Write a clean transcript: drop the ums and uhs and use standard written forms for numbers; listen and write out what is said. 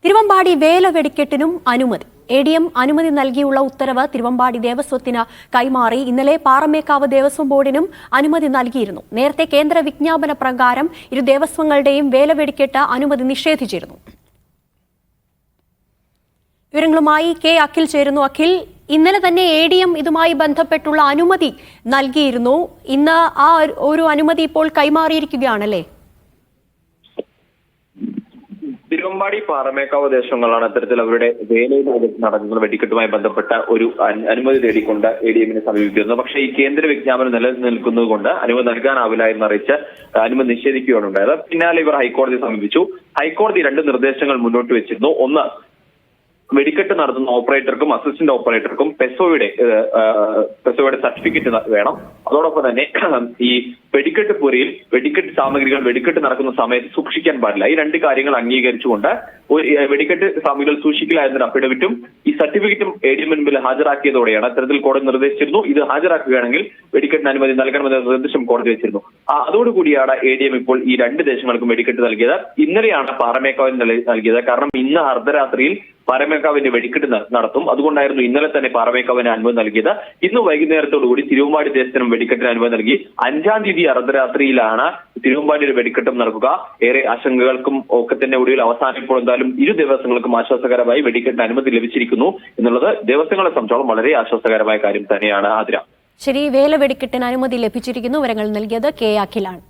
തിരുവമ്പാടി വേല വെടിക്കെട്ടിനും അനുമതി. ADM അനുമതി നൽകിയുള്ള ഉത്തരവ് തിരുവമ്പാടി ദേവസ്വത്തിന് കൈമാറി. ഇന്നലെ പാറമേക്കാവ് ദേവസ്വം ബോർഡിനും അനുമതി നൽകിയിരുന്നു. നേരത്തെ കേന്ദ്ര വിജ്ഞാപന പ്രകാരം ഇരു ദേവസ്വങ്ങളുടെയും വേല വെടിക്കെട്ട് അനുമതി നിഷേധിച്ചിരുന്നു. വിവരങ്ങളുമായി കെ അഖിൽ ചേരുന്നു. അഖിൽ, ഇന്നലെ തന്നെ ADM ഇതുമായി ബന്ധപ്പെട്ടുള്ള അനുമതി നൽകിയിരുന്നു. ഇന്ന് ആ ഒരു അനുമതി ഇപ്പോൾ കൈമാറിയിരിക്കുകയാണല്ലേ? തിരുവമ്പാടി പാറമേക്കാവ് ദേശങ്ങളാണ് ഇത്തരത്തിൽ അവരുടെ വേലയിൽ നടക്കുന്ന വെടിക്കെട്ടുമായി ബന്ധപ്പെട്ട ഒരു അനുമതി തേടിക്കൊണ്ട് ADM സമീപിക്കുന്നത്. പക്ഷേ ഈ കേന്ദ്ര വിജ്ഞാപനം നിലനിൽക്കുന്നത് കൊണ്ട് അനുമതി നൽകാനാവില്ല എന്നറിയിച്ച് അനുമതി നിഷേധിക്കുകയാണ് ഉണ്ടായത്. പിന്നാലെ ഇവർ ഹൈക്കോടതിയെ സമീപിച്ചു. ഹൈക്കോടതി രണ്ട് നിർദ്ദേശങ്ങൾ മുന്നോട്ട് വെച്ചിരുന്നു. ഒന്ന്, വെടിക്കെട്ട് നടത്തുന്ന ഓപ്പറേറ്റർക്കും അസിസ്റ്റന്റ് ഓപ്പറേറ്റർക്കും പെസോയുടെ സർട്ടിഫിക്കറ്റ് വേണം. അതോടൊപ്പം തന്നെ ഈ വെടിക്കെട്ട് പുരയിൽ വെടിക്കെട്ട് സാമഗ്രികൾ വെടിക്കെട്ട് നടക്കുന്ന സമയത്ത് സൂക്ഷിക്കാൻ പാടില്ല. ഈ രണ്ട് കാര്യങ്ങൾ അംഗീകരിച്ചുകൊണ്ട് വെടിക്കെട്ട് സാമഗ്രികൾ സൂക്ഷിക്കില്ല എന്നൊരു അഫിഡവിറ്റും ഈ സർട്ടിഫിക്കറ്റും ADM മുൻപിൽ ഹാജരാക്കിയതോടെയാണ് ഇത്തരത്തിൽ കോടതി നിർദ്ദേശിച്ചിരുന്നു. ഇത് ഹാജരാക്കുകയാണെങ്കിൽ വെടിക്കെട്ടിന് അനുമതി നൽകണമെന്ന നിർദ്ദേശം കോടതി വെച്ചിരുന്നു. അതോടുകൂടിയാണ് ADM ഇപ്പോൾ ഈ രണ്ട് ദേശങ്ങൾക്കും വെടിക്കെട്ട് നൽകിയത്. ഇന്നലെയാണ് പാറമേക്കാവിന് നൽകിയത്. കാരണം ഇന്ന് അർദ്ധരാത്രിയിൽ പാറമേക്കാവിന്റെ വെടിക്കെട്ട് നടത്തും. അതുകൊണ്ടായിരുന്നു ഇന്നലെ തന്നെ പാറമേക്കാവിന് അനുമതി നൽകിയത്. ഇന്ന് വൈകുന്നേരത്തോടുകൂടി തിരുവമ്പാടി ദേശത്തിനും വെടിക്കെട്ടിന് അനുമതി നൽകി. 5-ാം തീയതി അർദ്ധരാത്രിയിലാണ് തിരുവമ്പാടിയുടെ വെടിക്കെട്ടും നടക്കുക. ഏറെ ആശങ്കകൾക്കും ഒക്കെ തന്നെ ഒടുവിൽ അവസാനിപ്പോൾ എന്തായാലും ഇരു ദേവസ്വങ്ങൾക്കും ആശ്വാസകരമായി വെടിക്കെട്ടിന് അനുമതി ലഭിച്ചിരിക്കുന്നു എന്നുള്ളത് ദേവസ്വങ്ങളെ സംബന്ധിച്ചോളം വളരെ ആശ്വാസകരമായ കാര്യം തന്നെയാണ്. ആതിര, ശരി, വേല വെടിക്കെട്ടിന് അനുമതി ലഭിച്ചിരിക്കുന്നു. വിവരങ്ങൾ നൽകിയത് കെ അഖിലാണ്.